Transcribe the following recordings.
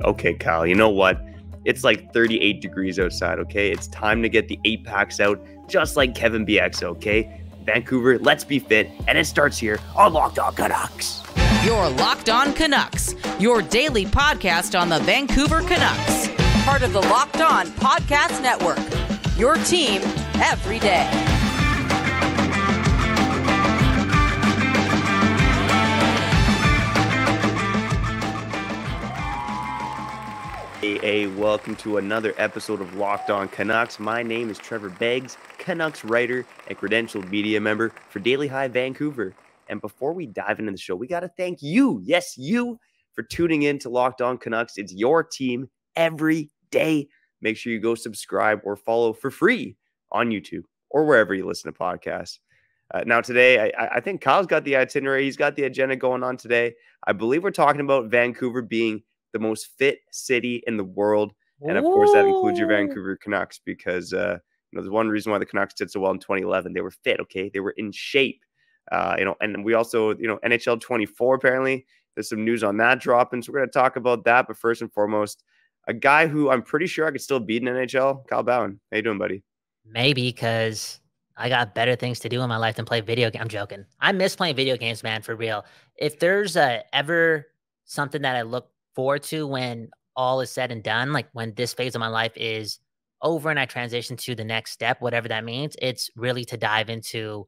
Okay, Kyle, you know what? It's like 38 degrees outside, okay? It's time to get the 8-packs out, just like Kevin Bieksa, okay? Vancouver, let's be fit, and it starts here on Locked On Canucks. You're Locked On Canucks, your daily podcast on the Vancouver Canucks. Part of the Locked On Podcast Network, your team every day. Welcome to another episode of Locked On Canucks. My name is Trevor Beggs, Canucks writer and credentialed media member for Daily Hive Vancouver. And before we dive into the show, we got to thank you, yes, you, for tuning in to Locked On Canucks. It's your team every day. Make sure you go subscribe or follow for free on YouTube or wherever you listen to podcasts. Now today, I think Kyle's got the itinerary. He's got the agenda going on today. I believe we're talking about Vancouver being the most fit city in the world. And of course, that includes your Vancouver Canucks because, there's one reason why the Canucks did so well in 2011. They were fit, okay? They were in shape. And we also, NHL 24, apparently, there's some news on that dropping. So we're going to talk about that. But first and foremost, a guy who I'm pretty sure I could still beat in NHL, Kyle Bowen. How you doing, buddy? Maybe because I got better things to do in my life than play video games. I'm joking. I miss playing video games, man, for real. If there's ever something that I look forward to when all is said and done, like when this phase of my life is over and I transition to the next step, whatever that means, it's really to dive into,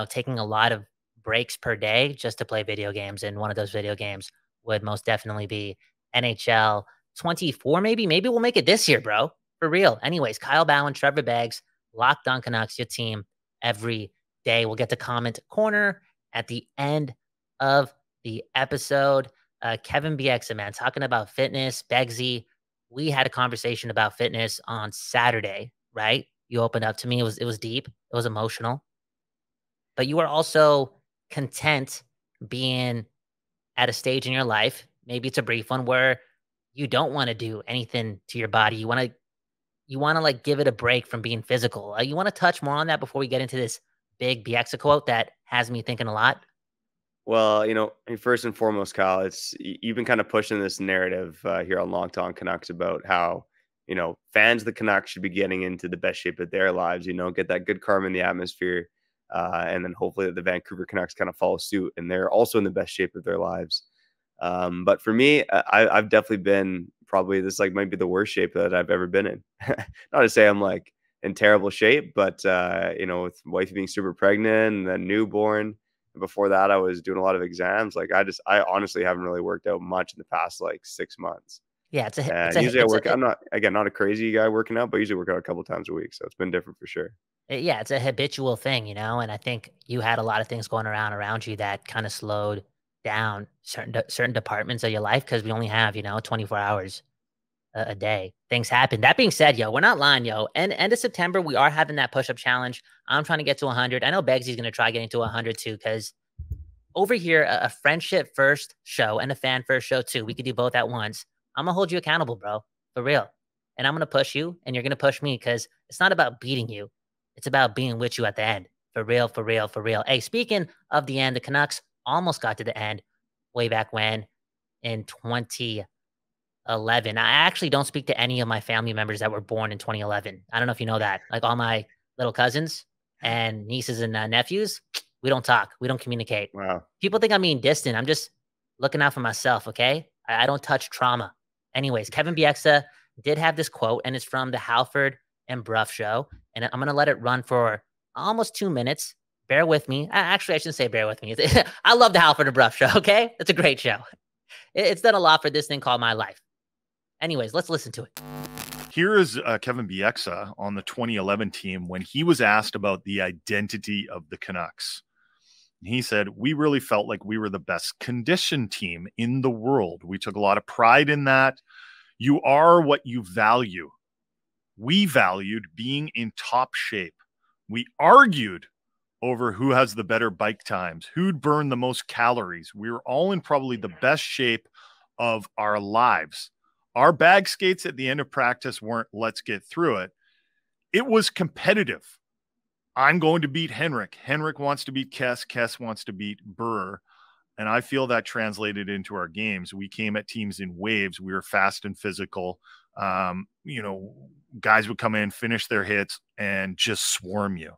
taking a lot of breaks per day just to play video games. And one of those video games would most definitely be NHL 24, maybe. Maybe we'll make it this year, bro. For real. Anyways, Kyle Bowen, Trevor Beggs, Locked On Canucks, your team every day. We'll get to comment corner at the end of the episode. Kevin Bieksa, man, talking about fitness. Beggsy, we had a conversation about fitness on Saturday, right? You opened up to me. It was deep. It was emotional. But you are also content being at a stage in your life, maybe it's a brief one, where you don't want to do anything to your body. You want to like give it a break from being physical. You want to touch more on that before we get into this big Bieksa quote that has me thinking a lot? Well, first and foremost, Kyle, you've been kind of pushing this narrative here on Locked On Canucks about how, fans of the Canucks should be getting into the best shape of their lives, get that good karma in the atmosphere. And then hopefully the Vancouver Canucks kind of follow suit and they're also in the best shape of their lives. But for me, I've definitely been probably might be the worst shape that I've ever been in. Not to say I'm like in terrible shape, but, with wife being super pregnant and then newborn. Before that, I was doing a lot of exams. I honestly haven't really worked out much in the past 6 months. Yeah, I'm not a crazy guy working out, but I usually work out a couple of times a week. So it's been different for sure. Yeah, it's a habitual thing, and I think you had a lot of things going around you that kind of slowed down certain departments of your life because we only have, 24 hours a day. Things happen. That being said, we're not lying, And end of September, we are having that push-up challenge. I'm trying to get to 100. I know Beggsy's going to try getting to 100 too, because over here, a friendship first show and a fan first show too. We could do both at once. I'm going to hold you accountable, bro, for real. And I'm going to push you and you're going to push me because it's not about beating you. It's about being with you at the end. For real, for real, for real. Hey, speaking of the end, the Canucks almost got to the end way back when in 2011. I actually don't speak to any of my family members that were born in 2011. I don't know if you know that. Like all my little cousins and nieces and nephews, we don't talk. We don't communicate. Wow. People think I'm being distant. I'm just looking out for myself, okay? I don't touch trauma. Anyways, Kevin Bieksa did have this quote, and it's from the Halford Brough show, and I'm going to let it run for almost 2 minutes. Bear with me. Actually, I shouldn't say bear with me. I love the Halford Brough show, okay? It's a great show. It's done a lot for this thing called my life. Anyways, let's listen to it. Here is Kevin Bieksa on the 2011 team when he was asked about the identity of the Canucks. And he said, "We really felt like we were the best conditioned team in the world. We took a lot of pride in that. You are what you value. We valued being in top shape. We argued over who has the better bike times, who'd burn the most calories. We were all in probably the best shape of our lives. Our bag skates at the end of practice weren't let's get through it. It was competitive. I'm going to beat Henrik. Henrik wants to beat Kess. Kess wants to beat Burr. And I feel that translated into our games. We came at teams in waves. We were fast and physical. Guys would come in, finish their hits, and just swarm you.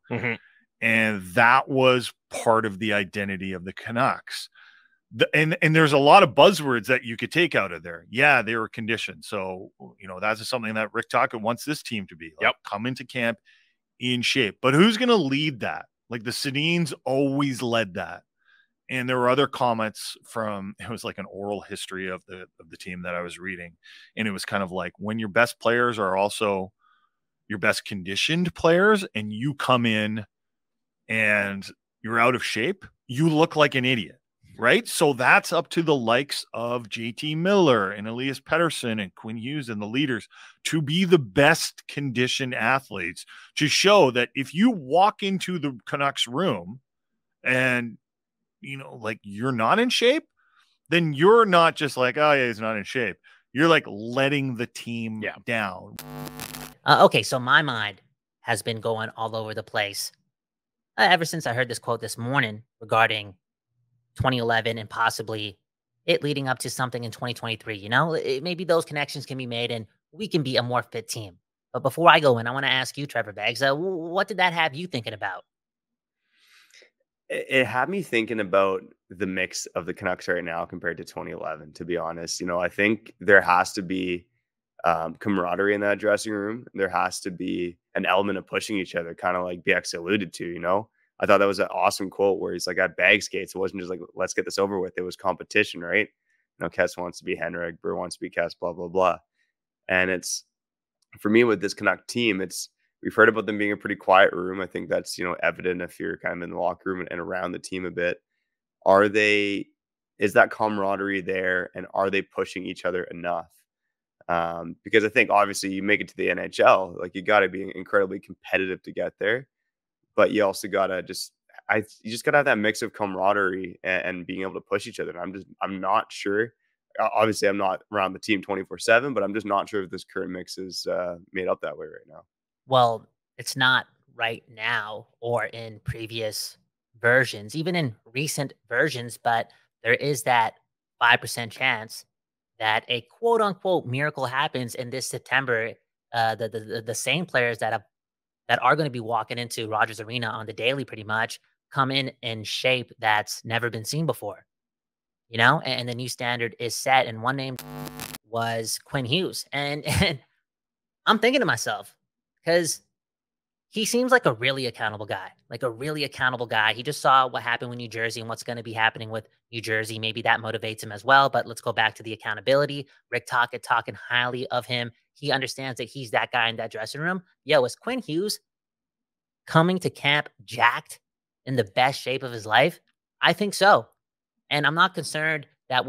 And that was part of the identity of the Canucks. And there's a lot of buzzwords that you could take out of there. Yeah, they were conditioned. So, that's something that Rick Tocchet wants this team to be. Come into camp in shape. But who's going to lead that? Like the Sedins always led that. And there were other comments it was like an oral history of the team that I was reading. And it was kind of like, when your best players are also your best conditioned players and you come in and you're out of shape, you look like an idiot, right? So that's up to the likes of JT Miller and Elias Pettersson and Quinn Hughes and the leaders to be the best conditioned athletes, to show that if you walk into the Canucks room and you're not in shape, then you're not just like, oh yeah, he's not in shape. You're like letting the team down. Okay, so my mind has been going all over the place ever since I heard this quote this morning regarding 2011 and possibly it leading up to something in 2023. Maybe those connections can be made and we can be a more fit team. But before I go in, I want to ask you, Trevor Beggs, what did that have you thinking about? It had me thinking about the mix of the Canucks right now compared to 2011, to be honest. I think there has to be camaraderie in that dressing room. There has to be an element of pushing each other, kind of like Bieksa alluded to, I thought that was an awesome quote where he's like, at bag skates, it wasn't just like, let's get this over with. It was competition, right? Kess wants to be Henrik, Brew wants to be Kess, blah, blah, blah. And it's, for me with this Canuck team, we've heard about them being a pretty quiet room. I think that's, evident if you're kind of in the locker room and around the team a bit. Is that camaraderie there, and are they pushing each other enough? Because I think obviously you make it to the NHL, like you got to be incredibly competitive to get there, but you also got to you just got to have that mix of camaraderie and being able to push each other. And I'm not sure. Obviously, I'm not around the team 24/7, but I'm just not sure if this current mix is made up that way right now. Well, it's not right now or in previous versions, even in recent versions, but there is that 5% chance that a quote unquote miracle happens in this September. The same players that are going to be walking into Rogers Arena on the daily pretty much come in shape that's never been seen before, and the new standard is set. And one name was Quinn Hughes. And I'm thinking to myself, because he seems like a really accountable guy. He just saw what happened with New Jersey and what's going to be happening with New Jersey. Maybe that motivates him as well. But let's go back to the accountability. Rick Tocchet talking highly of him. He understands that he's that guy in that dressing room. Is Quinn Hughes coming to camp jacked in the best shape of his life? I think so. And I'm not concerned that's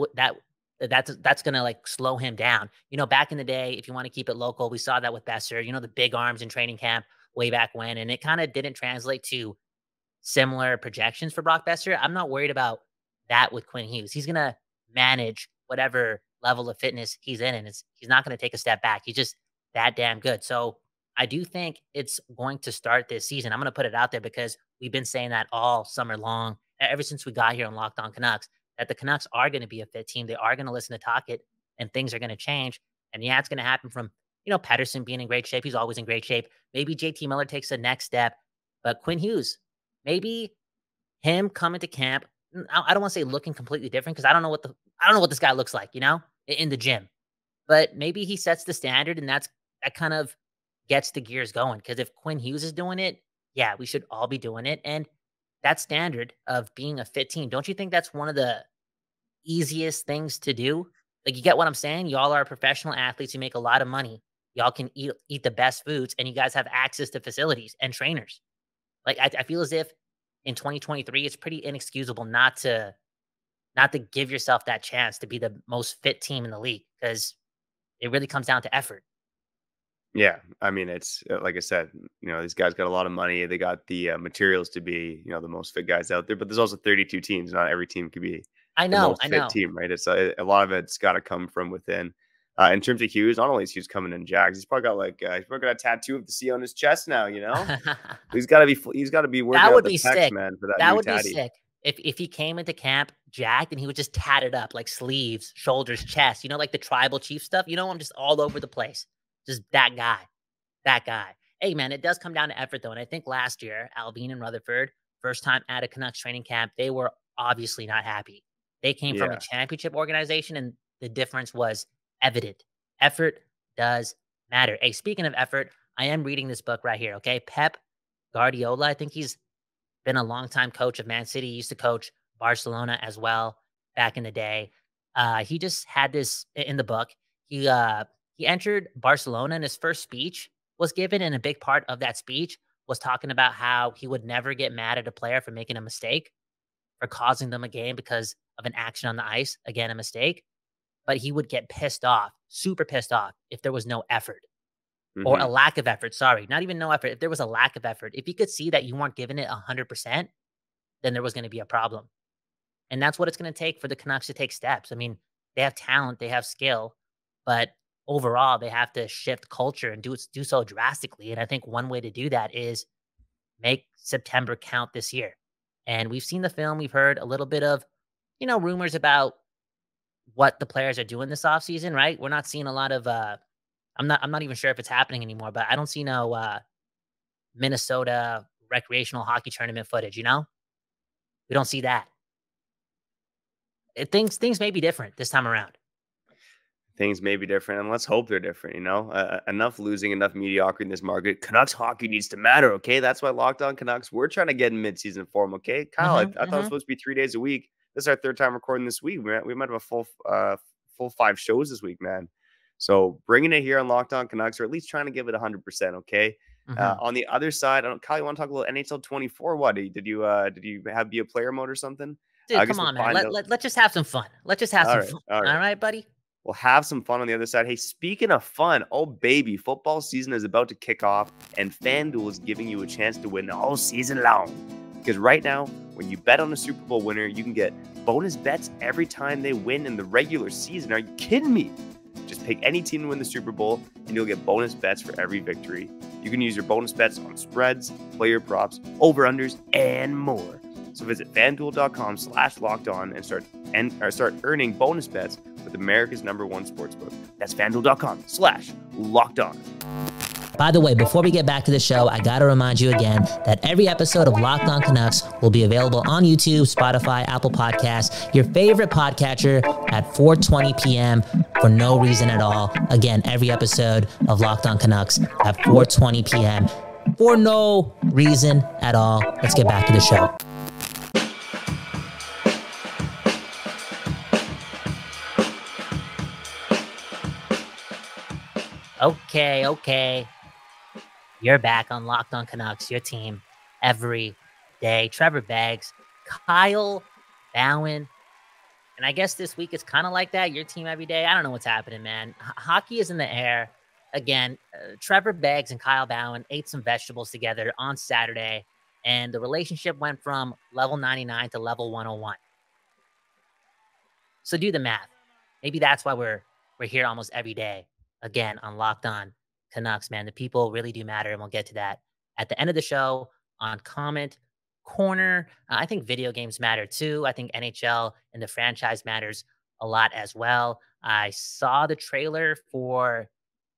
going to like slow him down. Back in the day, if you want to keep it local, we saw that with Besser, the big arms in training camp way back when, and it kind of didn't translate to similar projections for Brock Besser. I'm not worried about that with Quinn Hughes. He's going to manage whatever level of fitness he's in, and he's not going to take a step back. He's just that damn good. So I do think it's going to start this season. I'm going to put it out there because we've been saying that all summer long, ever since we got here on Locked On Canucks, that the Canucks are going to be a fit team. They are going to listen to Tocchet, and things are going to change. And yeah, it's going to happen from, Pettersson being in great shape. He's always in great shape. Maybe JT Miller takes the next step, but Quinn Hughes, maybe him coming to camp, I don't want to say looking completely different, because I don't know what this guy looks like, in the gym, but maybe he sets the standard, and that kind of gets the gears going. Because if Quinn Hughes is doing it, yeah, we should all be doing it. And that standard of being a fit team, don't you think that's one of the easiest things to do? Like, you get what I'm saying? Y'all are professional athletes. You make a lot of money. Y'all can eat the best foods, and you guys have access to facilities and trainers. Like, I feel as if in 2023, it's pretty inexcusable not to give yourself that chance to be the most fit team in the league, because it really comes down to effort. Yeah, I mean, it's like I said, these guys got a lot of money. They got the materials to be, the most fit guys out there. But there's also 32 teams. Not every team could be the most fit team, right? It's a lot of it's got to come from within. In terms of Hughes, not only is Hughes coming in Jags, he's probably got a tattoo of the C on his chest now. He's got to be working out the pecs, man, for that. That new would tatty. be sick. If he came into camp jacked and he was just tatted up, like sleeves, shoulders, chest, like the tribal chief stuff, I'm just all over the place. Just that guy. Hey, man, it does come down to effort, though. And I think last year, Alvin and Rutherford, first time at a Canucks training camp, they were obviously not happy. They came from a championship organization, and the difference was evident. Effort does matter. Hey, speaking of effort, I am reading this book right here, okay? Pep Guardiola, I think he's been a longtime coach of Man City. He used to coach Barcelona as well back in the day. He just had this in the book. He entered Barcelona, and his first speech was given, and a big part of that speech was talking about how he would never get mad at a player for making a mistake, for causing them a game because of an action on the ice, again, a mistake. But he would get pissed off, super pissed off, if there was no effort or a lack of effort. Sorry, not even no effort. If there was a lack of effort, if he could see that you weren't giving it 100%, then there was going to be a problem. And that's what it's going to take for the Canucks to take steps. I mean, they have talent, they have skill, but overall, they have to shift culture and do so drastically. And I think one way to do that is make September count this year. And we've seen the film. We've heard a little bit of, rumors about what the players are doing this offseason, right? We're not seeing a lot of, I'm not even sure if it's happening anymore, but I don't see no Minnesota recreational hockey tournament footage, We don't see that. Things may be different this time around. Things may be different, and let's hope they're different, enough losing, enough mediocrity in this market. Canucks hockey needs to matter, okay? That's why Locked On Canucks, we're trying to get in midseason form, okay? Kyle, I thought it was supposed to be 3 days a week. This is our third time recording this week. We might have a full 5 shows this week, man. So bringing it here on Locked On Canucks, or at least trying to give it 100%, okay? On the other side, Kyle, you want to talk a little NHL 24? What did you be a player mode or something? Dude, come on, man. Let's just have some fun. Let's just have some fun. All right, buddy? We'll have some fun on the other side. Hey, speaking of fun, oh baby, football season is about to kick off, and FanDuel is giving you a chance to win all season long. Because right now, when you bet on a Super Bowl winner, you can get bonus bets every time they win in the regular season. Are you kidding me? Just pick any team to win the Super Bowl, and you'll get bonus bets for every victory. You can use your bonus bets on spreads, player props, over-unders, and more. So visit FanDuel.com/lockedon and start earning bonus bets with America's #1 sportsbook. That's FanDuel.com/lockedon. By the way, before we get back to the show, I got to remind you again that every episode of Locked On Canucks will be available on YouTube, Spotify, Apple Podcasts, your favorite podcatcher at 4:20 p.m. for no reason at all. Again, every episode of Locked On Canucks at 4:20 p.m. for no reason at all. Let's get back to the show. Okay. You're back on Locked On Canucks, your team every day. Trevor Beggs, Kyle Bowen. And I guess this week it's kind of like that. Your team every day. I don't know what's happening, man. Hockey is in the air. Again, Trevor Beggs and Kyle Bowen ate some vegetables together on Saturday, and the relationship went from level 99 to level 101. So do the math. Maybe that's why we're here almost every day. Again, on Locked On Canucks, man. The people really do matter, and we'll get to that at the end of the show on Comment Corner. I think video games matter too. I think NHL and the franchise matters a lot as well. I saw the trailer for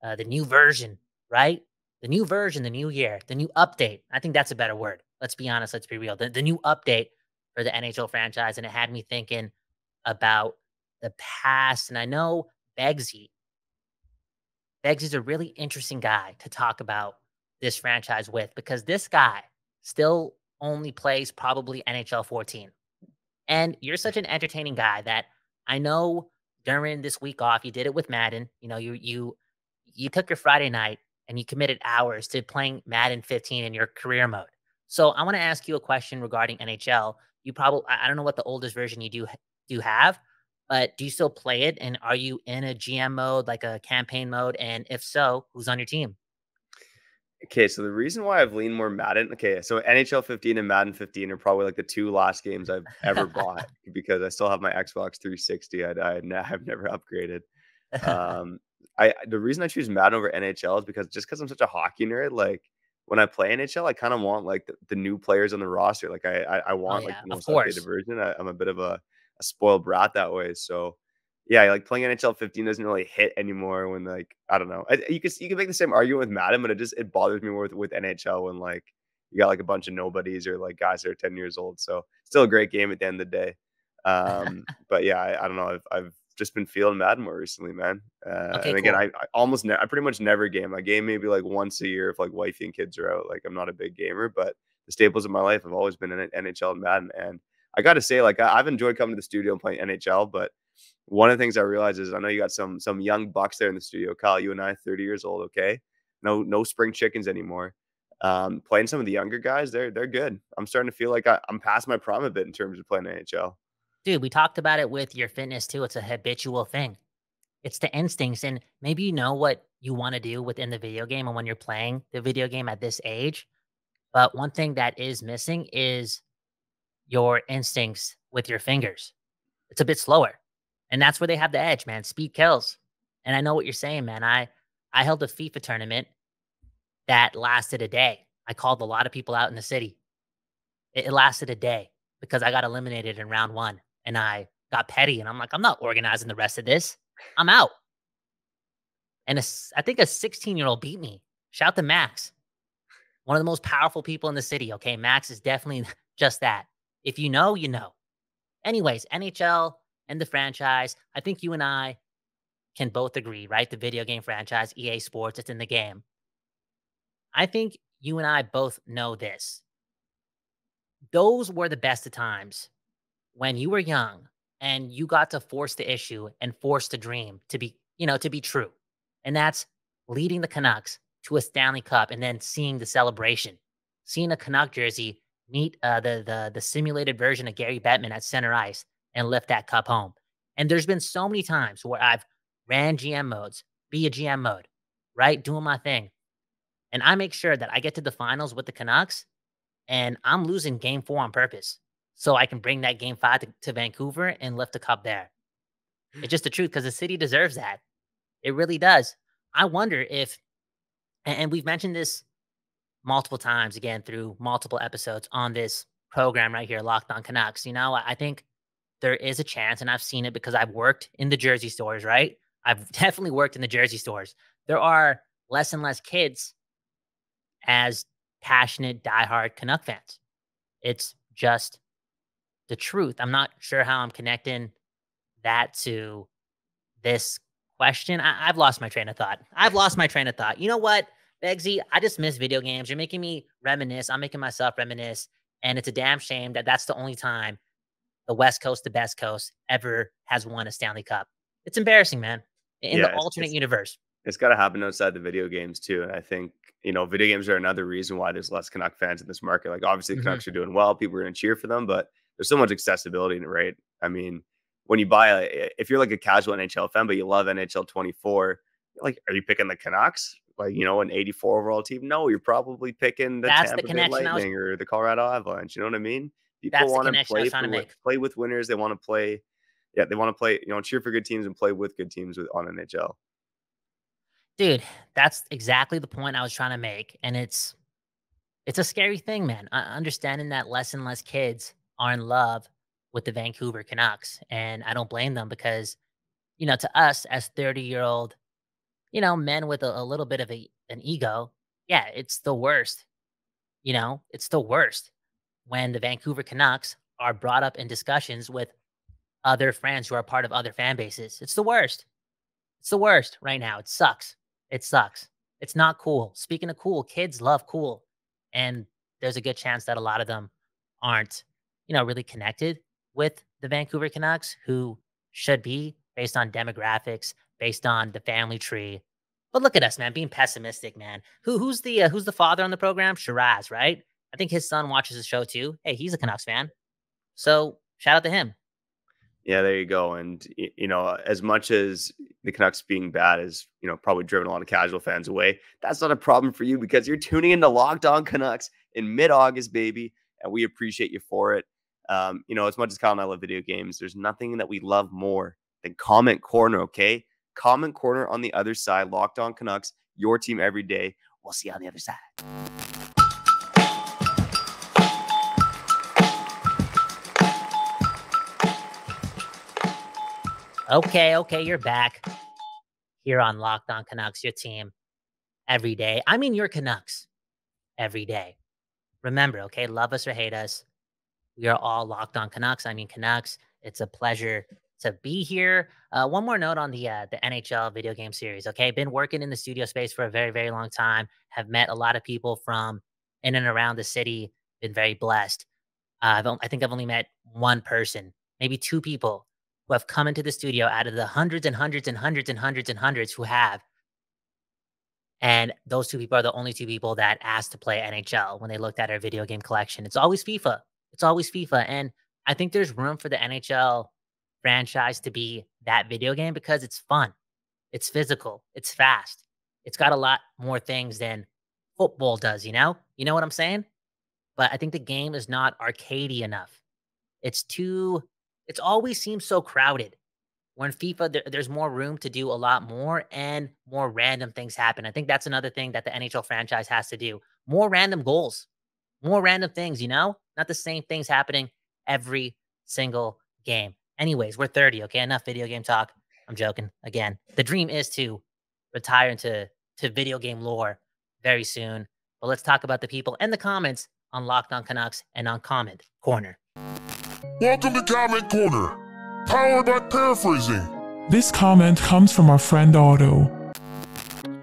the new version, right? The new version, the new year, the new update. I think that's a better word. Let's be honest. Let's be real. The new update for the NHL franchise, and it had me thinking about the past. And I know Beggs is a really interesting guy to talk about this franchise with, because this guy still only plays probably NHL 14. And you're such an entertaining guy that I know during this week off, you did it with Madden. You took your Friday night and you committed hours to playing Madden 15 in your career mode. So I want to ask you a question regarding NHL. I don't know what the oldest version you do have, but do you still play it? And are you in a GM mode, like a campaign mode? And if so, who's on your team? Okay, so the reason why I've leaned more Madden, so NHL 15 and Madden 15 are probably like the 2 last games I've ever bought, because I still have my Xbox 360. I've never upgraded. The reason I choose Madden over NHL is because I'm such a hockey nerd. Like when I play NHL, I kind of want like the new players on the roster. Like I Oh want like yeah, the of most updated course. version. I'm a bit of a spoiled brat that way. So yeah, like playing NHL 15 doesn't really hit anymore when like I don't know. You can make the same argument with Madden, but it bothers me more with NHL when like you got like a bunch of nobodies or like guys that are 10 years old. So still a great game at the end of the day. But yeah, I don't know. I've just been feeling Madden more recently, man. Okay, And again, cool. I pretty much never game. I game maybe like once a year if like wifey and kids are out. Like I'm not a big gamer, but the staples of my life have always been in NHL and Madden. And I got to say, like I've enjoyed coming to the studio and playing NHL, but one of the things I realized is I know you got some young bucks there in the studio. Kyle, you and I, 30 years old, okay? No spring chickens anymore. Playing some of the younger guys, they're good. I'm starting to feel like I'm past my prime a bit in terms of playing NHL. Dude, we talked about it with your fitness too. It's a habitual thing. It's the instincts, and maybe you know what you want to do within the video game and when you're playing the video game at this age. But one thing that is missing is your instincts with your fingers. It's a bit slower. And that's where they have the edge, man. Speed kills. And I know what you're saying, man. I held a FIFA tournament that lasted a day. I called a lot of people out in the city. It lasted a day because I got eliminated in round 1 and I got petty and I'm like, I'm not organizing the rest of this. I'm out. And I think a 16-year-old beat me. Shout to Max, one of the most powerful people in the city. Okay, Max is definitely just that. If you know, you know. Anyways, NHL and the franchise, I think you and I can both agree, right? The video game franchise, EA Sports, it's in the game. I think you and I both know this. Those were the best of times when you were young and you got to force the issue and force the dream to be, to be true. And that's leading the Canucks to a Stanley Cup and then seeing the celebration, seeing a Canuck jersey meet the simulated version of Gary Bettman at center ice and lift that cup home. And there's been so many times where I've ran GM modes, be a GM mode, right? Doing my thing. And I make sure that I get to the finals with the Canucks and I'm losing game 4 on purpose so I can bring that game 5 to Vancouver and lift the cup there. It's just the truth because the city deserves that. It really does. I wonder if, and we've mentioned this multiple times again through multiple episodes on this program right here, Locked On Canucks. I think there is a chance, and I've seen it because I've worked in the jersey stores, right? I've definitely worked in the jersey stores. There are less and less kids as passionate, diehard Canuck fans. It's just the truth. I'm not sure how I'm connecting that to this question. I've lost my train of thought. You know what, Begsy? I just miss video games. You're making me reminisce. I'm making myself reminisce. And it's a damn shame that that's the only time the West Coast, the best coast, ever has won a Stanley Cup. It's embarrassing, man. In the alternate universe. It's got to happen outside the video games too. And I think, video games are another reason why there's less Canuck fans in this market. Like obviously the Canucks are doing well. People are going to cheer for them, but there's so much accessibility in it, right? I mean, when you buy if you're like a casual NHL fan, but you love NHL 24, like, are you picking the Canucks? Like, an 84 overall team? No, you're probably picking the Tampa Bay Lightning or the Colorado Avalanche. You know what I mean? People want to play with winners. They want to play. Yeah, they want to play, cheer for good teams and play with good teams on NHL. Dude, that's exactly the point I was trying to make. And it's a scary thing, man. Understanding that less and less kids are in love with the Vancouver Canucks. And I don't blame them because, to us as 30-year-old, men with a little bit of an ego, yeah, it's the worst. It's the worst when the Vancouver Canucks are brought up in discussions with other friends who are part of other fan bases. It's the worst. It's the worst right now. It sucks. It sucks. It's not cool. Speaking of cool, kids love cool. And there's a good chance that a lot of them aren't, really connected with the Vancouver Canucks, who should be based on demographics, based on the family tree. But look at us, man, being pessimistic, man. Who's the father on the program? Shiraz, right? I think his son watches the show too. Hey, he's a Canucks fan. So shout out to him. Yeah, there you go. And, as much as the Canucks being bad is, probably driven a lot of casual fans away, that's not a problem for you because you're tuning into Locked On Canucks in mid-August, baby. And we appreciate you for it. As much as Kyle and I love video games, there's nothing that we love more than Comment Corner, okay? Comment Corner on the other side, Locked On Canucks, your team every day. We'll see you on the other side. Okay, you're back here on Locked On Canucks, your team every day. I mean, your Canucks every day. Remember, okay, love us or hate us, we are all Locked On Canucks. I mean, Canucks, it's a pleasure to be here. One more note on the NHL video game series, okay? Been working in the studio space for a very, very long time. Have met a lot of people from in and around the city. Been very blessed. I think I've only met one person, maybe two people who have come into the studio out of the hundreds and hundreds and hundreds and hundreds and hundreds who have. And those two people are the only two people that asked to play NHL when they looked at our video game collection. It's always FIFA. It's always FIFA. And I think there's room for the NHL franchise to be that video game because it's fun. It's physical. It's fast. It's got a lot more things than football does, you know? You know what I'm saying? But I think the game is not arcadey enough. It's always seems so crowded. When FIFA, there's more room to do a lot more and more random things happen. I think that's another thing that the NHL franchise has to do. More random goals, more random things, you know? Not the same things happening every single game. Anyways, we're 30, okay? Enough video game talk. I'm joking. Again, the dream is to retire into video game lore very soon. But let's talk about the people and the comments on Locked On Canucks and on Comment Corner. Welcome to Comment Corner, powered by Paraphrasing. This comment comes from our friend Otto.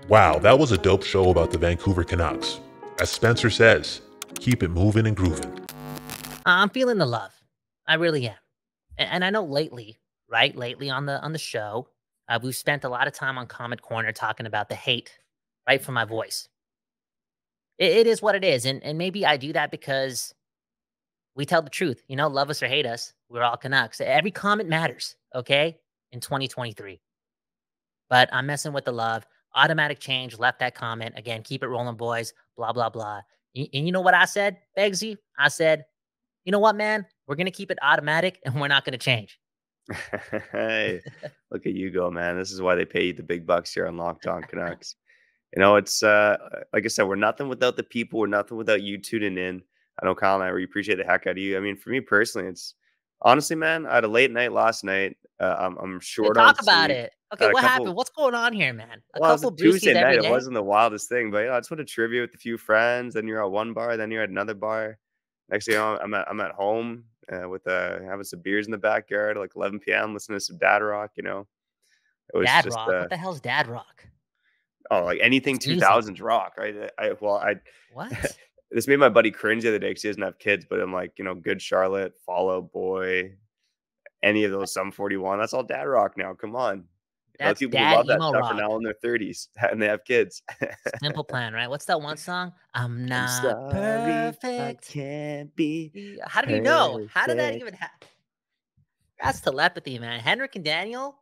Wow, that was a dope show about the Vancouver Canucks. As Spencer says, keep it moving and grooving. I'm feeling the love. I really am. And I know lately, right? Lately on the show, we've spent a lot of time on Comment Corner talking about the hate, right, from my voice. It is what it is. And maybe I do that because we tell the truth. You know, love us or hate us, we're all Canucks. Every comment matters, okay, in 2023. But I'm messing with the love. Automatic change, left that comment. Again, keep it rolling, boys, blah, blah, blah. And you know what I said, Begsy? I said, you know what, man? We're going to keep it automatic, and we're not going to change. Hey, look at you go, man. This is why they pay you the big bucks here on Locked On Canucks. You know, it's like I said, we're nothing without the people. We're nothing without you tuning in. I know Kyle and I really appreciate the heck out of you. I mean, for me personally, it's honestly, man, I had a late night last night. I'm short on Talk about sleep. it. Okay, what happened? What's going on here, man? Well, it was a Tuesday night. It wasn't the wildest thing, but I just went to trivia with a few friends. Then you're at one bar, then you're at another bar. Next thing you know, I'm at home with having some beers in the backyard, like 11 p.m. listening to some dad rock. You know, it was dad just rock. What the hell's dad rock? Oh, like anything 2000s rock, right? What? This made my buddy cringe the other day because he doesn't have kids, but I'm like, you know, Good Charlotte, Fall Out Boy, any of those, Sum 41. That's all dad rock now. Come on. That's people dad love that emo stuff rock. are now in their 30s and they have kids. Simple Plan, right? What's that one song? I'm not perfect. I can't be. How did he know? How did that even happen? That's telepathy, man. Henrik and Daniel.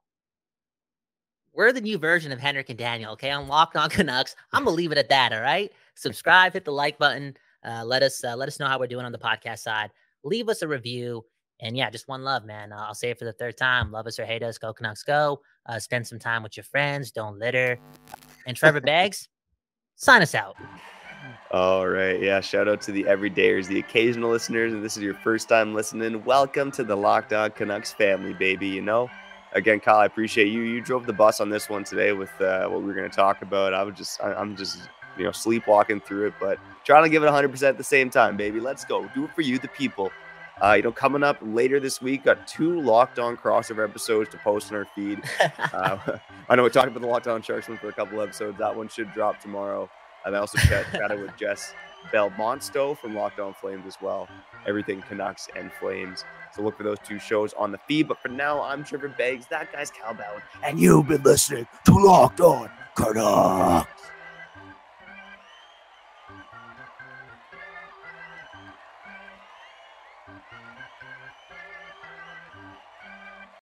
We're the new version of Henrik and Daniel, okay? I'm Locked On Canucks. I'm going to leave it at that, all right? Subscribe, hit the like button. Let us know how we're doing on the podcast side. Leave us a review. And yeah, just one love, man. I'll say it for the third time. Love us or hate us. Go Canucks, go. Spend some time with your friends. Don't litter. And Trevor Beggs, sign us out. All right. Yeah. Shout out to the everydayers, the occasional listeners. And this is your first time listening. Welcome to the Locked On Canucks family, baby. You know, again, Kyle, I appreciate you. You drove the bus on this one today with what we were going to talk about. I'm just, you know, sleepwalking through it, but trying to give it 100% at the same time, baby. Let's go. Do it for you, the people. You know, coming up later this week, got 2 Locked On crossover episodes to post on our feed. I know we talked about the Locked On Sharks one for a couple episodes. That one should drop tomorrow. And I also chatted with Jess Belmonsto from Locked On Flames as well. Everything Canucks and Flames. So look for those 2 shows on the feed. But for now, I'm Trevor Beggs. That guy's Cal Ballard. And you've been listening to Locked On Canucks.